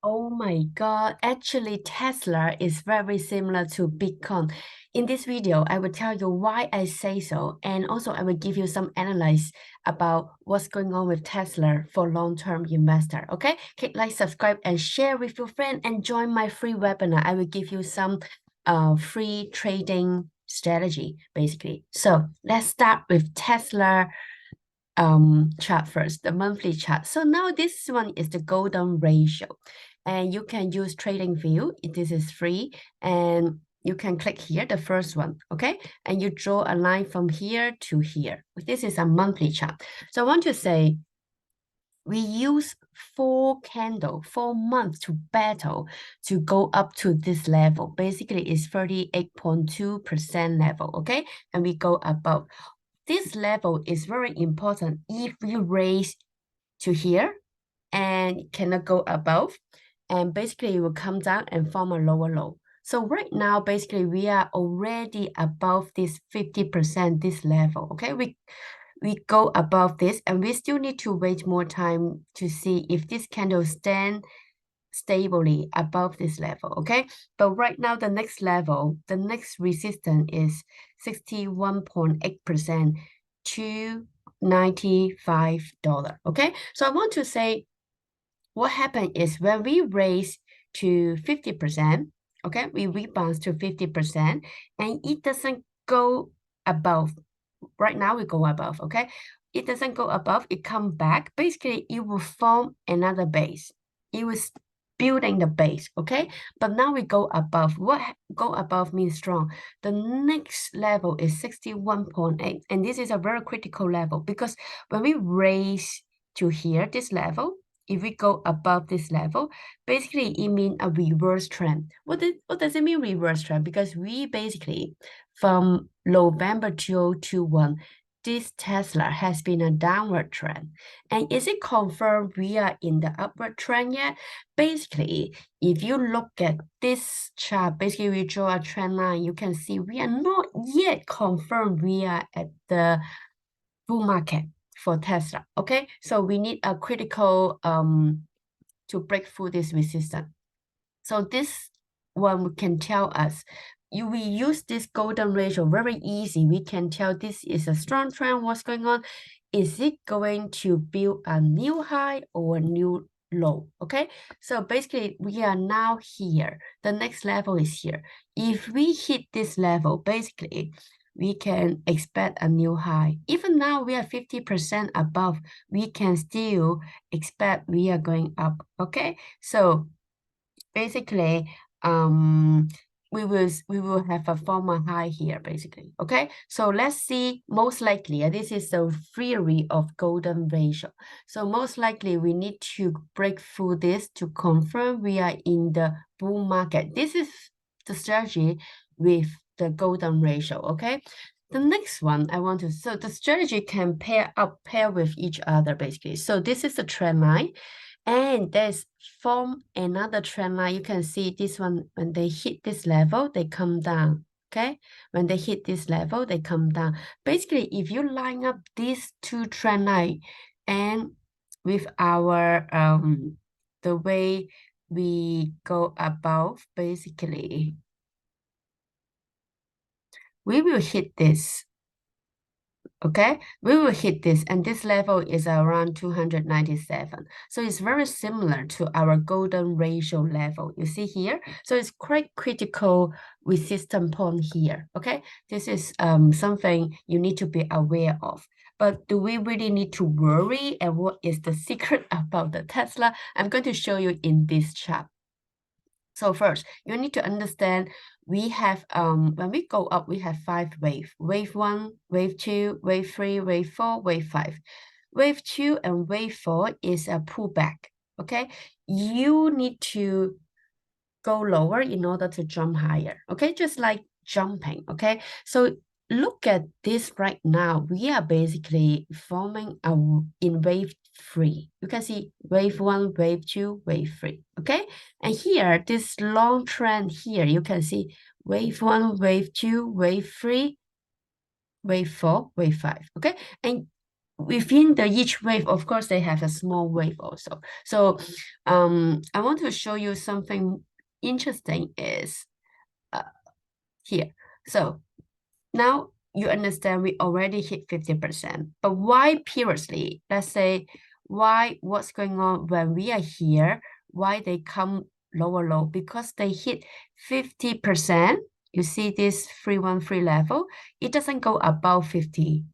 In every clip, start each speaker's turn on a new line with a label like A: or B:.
A: Oh my God, actually Tesla is very similar to Bitcoin. In this video, I will tell you why I say so, and also I will give you some analysis about what's going on with Tesla for long-term investor. Okay? Click like, subscribe, and share with your friend, and join my free webinar. I will give you some free trading strategy, basically. So let's start with Tesla chart first, the monthly chart. So now this one is the golden ratio, and you can use trading view. This is free, and you can click here, the first one, okay? And you draw a line from here to here. This is a monthly chart. So I want to say we use 4 months to battle to go up to this level. Basically, it's 38.2% level, okay? And we go above. This level is very important. If we raise to here and cannot go above, and basically it will come down and form a lower low. So right now, basically we are already above this 50%, this level, okay? We go above this, and we still need to wait more time to see if this candle stand stably above this level, okay? But right now, the next level, the next resistance is 61.8% to $95, okay? So I want to say what happened is when we raise to 50%, okay, we rebound to 50%, and it doesn't go above. Right now, we go above, okay? It doesn't go above, it come back. Basically, it will form another base. It was building the base, okay? But now we go above. What go above means strong. The next level is 61.8, and this is a very critical level because when we raise to here, this level, if we go above this level, basically it means a reverse trend. What does it mean, reverse trend? Because we basically, from November 2021, this Tesla has been a downward trend. And is it confirmed we are in the upward trend yet? Basically, if you look at this chart, basically we draw a trend line, you can see we are not yet confirmed we are at the bull market for Tesla, okay? So we need a critical to break through this resistance. So this one can tell us, we use this golden ratio very easy. We can tell this is a strong trend, what's going on. Is it going to build a new high or a new low, okay? So basically we are now here. The next level is here. If we hit this level, basically we can expect a new high. Even now we are 50% above, we can still expect we are going up, okay? So basically, we will have a former high here, basically, okay? So let's see, most likely, this is the theory of golden ratio. So most likely we need to break through this to confirm we are in the bull market. This is the strategy with the golden ratio, okay? The next one I want to, so the strategy can pair with each other, basically. So this is the trend line. And there's form another trend line. You can see this one, when they hit this level, they come down, okay? When they hit this level, they come down. Basically, if you line up these two trend line and with our, the way we go above, basically, we will hit this. Okay, we will hit this, and this level is around 297. So it's very similar to our golden ratio level. You see here? So it's quite critical resistance point here. Okay, this is something you need to be aware of. But do we really need to worry? And what is the secret about the Tesla? I'm going to show you in this chart. So first, you need to understand we have when we go up, we have 5 waves. Wave 1, wave 2, wave 3, wave 4, wave 5. Wave 2 and wave 4 is a pullback. Okay, you need to go lower in order to jump higher. Okay, just like jumping. Okay, so look at this right now. We are basically forming a in wave 3. You can see wave 1, wave 2, wave 3. Okay, and here this long trend here, you can see wave 1, wave 2, wave 3, wave 4, wave 5. Okay, and within each wave, of course, they have a small wave also. So I want to show you something interesting is here. So now you understand we already hit 50%, but why previously, let's say, what's going on when we are here, why they come lower low? Because they hit 50%. You see this 313 level, it doesn't go above 50%,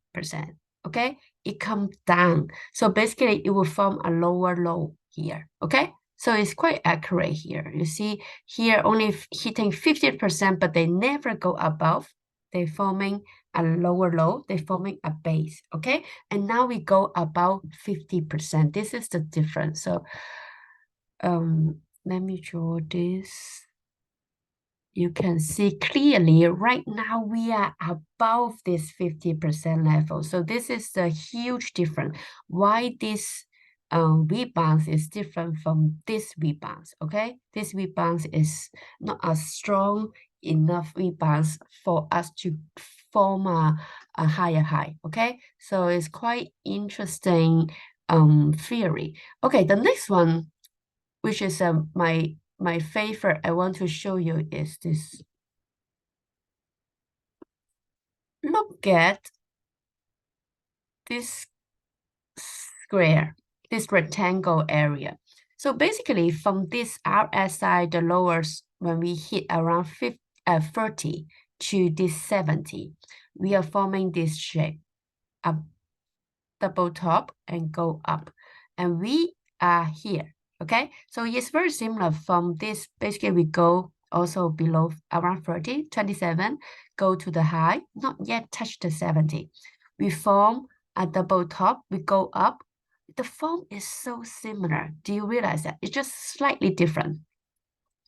A: okay? It comes down. So basically it will form a lower low here, okay? So it's quite accurate here. You see here only hitting 50%, but they never go above. They're forming a lower low, they're forming a base, okay? And now we go about 50%. This is the difference. So let me draw this. You can see clearly right now we are above this 50% level. So this is the huge difference. Why this rebound is different from this rebound, okay? This rebound is not as strong enough rebounds for us to form a higher high, okay? So it's quite interesting theory. Okay, the next one, which is my favorite I want to show you is this. Look at this square, this rectangle area. So basically from this RSI, the lowest, when we hit around 30 to this 70, we are forming this shape, a double top and go up. And we are here, okay? So it's very similar from this. Basically, we go also below around 30, 27, go to the high, not yet touch the 70. We form a double top, we go up. The form is so similar. Do you realize that? It's just slightly different.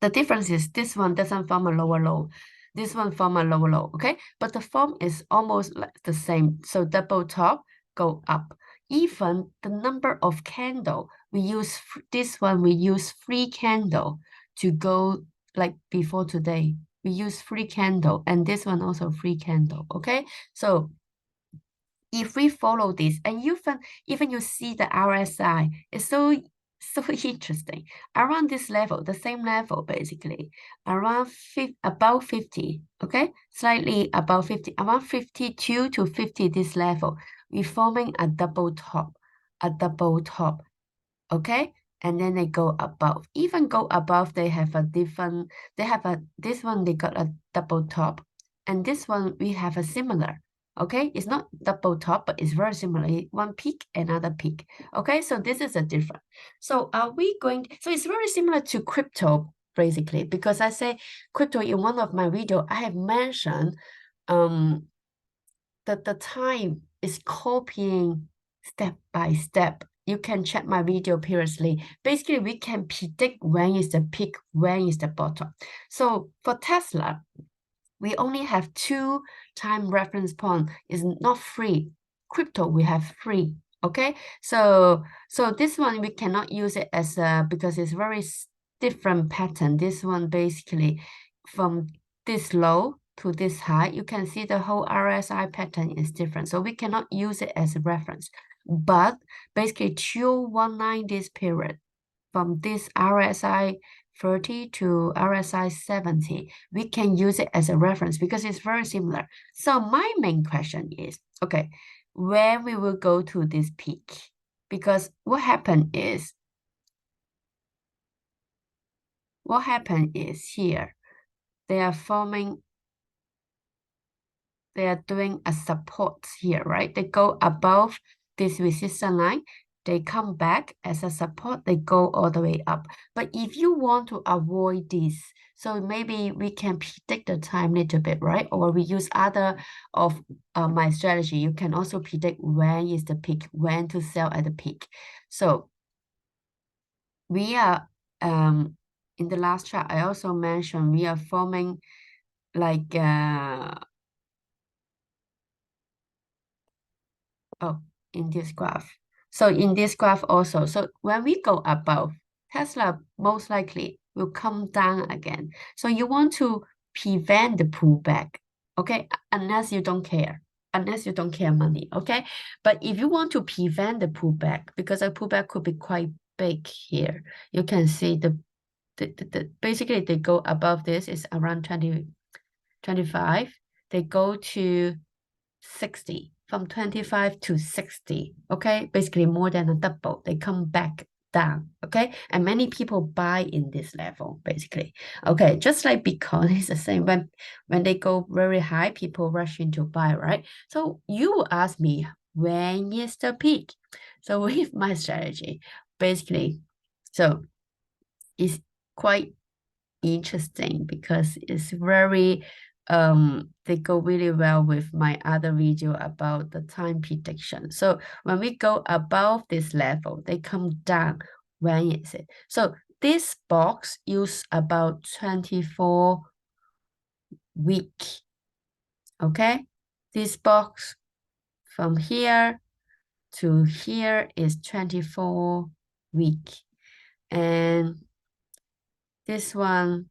A: The difference is this one doesn't form a lower low. This one form a lower low, okay? But the form is almost like the same. So double top, go up. Even the number of candle, we use this one, we use 3 candle to go like before today. We use 3 candle and this one also 3 candle, okay? So if we follow this, and even you see the RSI, it's so interesting. Around this level, the same level basically, around about 50, okay? Slightly above 50, around 52 to 50, this level, we're forming a double top, okay? And then they go above. Even go above, they have a different, this one, they got a double top. And this one, we have a similar, okay? It's not double top, but it's very similar. One peak, another peak, okay? So this is a different. So are we going, so it's very similar to crypto, basically, because I say crypto in one of my video, I have mentioned that the time is copying step by step. You can check my video previously. Basically, we can predict when is the peak, when is the bottom. So for Tesla, we only have 2 time reference point. It's not 3. Crypto, we have 3. Okay, so this one we cannot use it as a, because it's very different pattern. This one basically from this low to this high, you can see the whole RSI pattern is different. So we cannot use it as a reference. But basically 219 this period, from this RSI 30 to RSI 70, we can use it as a reference because it's very similar. So my main question is, okay, where we will go to this peak? Because what happened is here, they are doing a support here, right? They go above this resistance line, they come back as a support, they go all the way up. But if you want to avoid this, so maybe we can predict the time a little bit, right? Or we use other of my strategy. You can also predict when is the peak, when to sell at the peak. So we are, in the last chart, I also mentioned we are forming like, in this graph. So in this graph also, so when we go above, Tesla most likely will come down again. So you want to prevent the pullback, okay? Unless you don't care. unless you don't care money, okay? But if you want to prevent the pullback, because a pullback could be quite big here, you can see basically they go above this is around 20, 25. They go to 60, from 25 to 60, okay? Basically more than a double. They come back down, okay? And many people buy in this level, basically. Okay, just like Bitcoin is the same. When they go very high, people rush in to buy, right? So you will ask me, when is the peak? So with my strategy, basically, so it's quite interesting because it's very they go really well with my other video about the time prediction. So when we go above this level, they come down. When is it? So this box use about 24 week. Okay, this box from here to here is 24 week, and this one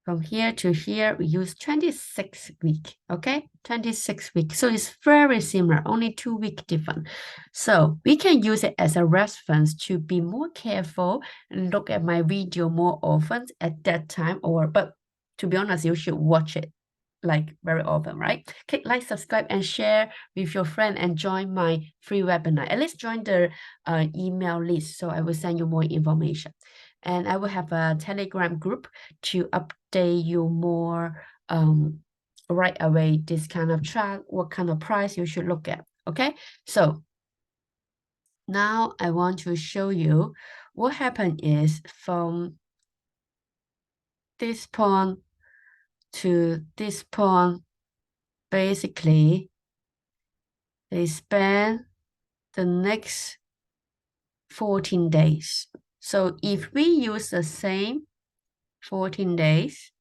A: from here to here, we use 26 week, okay? 26 weeks. So it's very similar, only 2 week different. So we can use it as a reference to be more careful and look at my video more often at that time, but to be honest, you should watch it like very often, right? Click like, subscribe, and share with your friend and join my free webinar. At least join the email list, so I will send you more information. And I will have a Telegram group to update you more right away, this kind of chart, what kind of price you should look at, okay? So now I want to show you what happened is from this point to this point, basically, they spend the next 14 days. So if we use the same 14 days,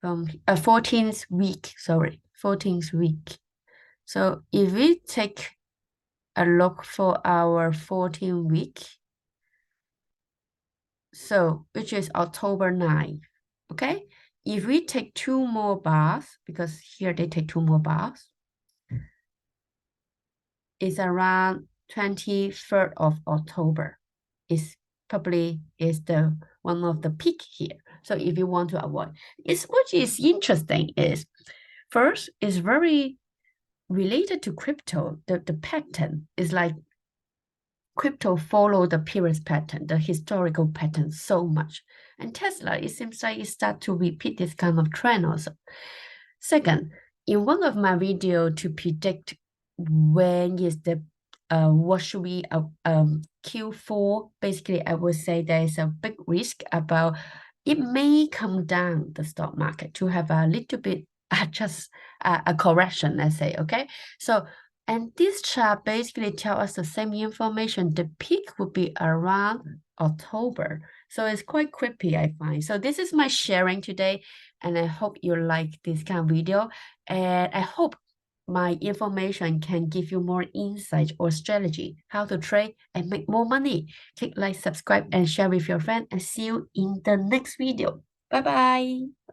A: from 14th week, sorry, 14th week. So if we take a look for our 14th week, so which is October 9th, okay? If we take 2 more bars, because here they take 2 more bars, it's around 23rd of October. It's probably is the one of the peak here. So if you want to avoid, what is interesting is, first, is very related to crypto. The pattern is like crypto follow the previous pattern, the historical pattern so much. And Tesla, it seems like it start to repeat this kind of trend also. Second, in one of my video to predict when is the what should we Q4, basically I would say there is a big risk about it may come down the stock market to have a little bit just a correction, let's say, okay? So, and this chart basically tell us the same information. The peak would be around October. So it's quite creepy, I find. So this is my sharing today, and I hope you like this kind of video. And I hope my information can give you more insight or strategy, how to trade and make more money. Click like, subscribe, and share with your friend, and see you in the next video. Bye-bye.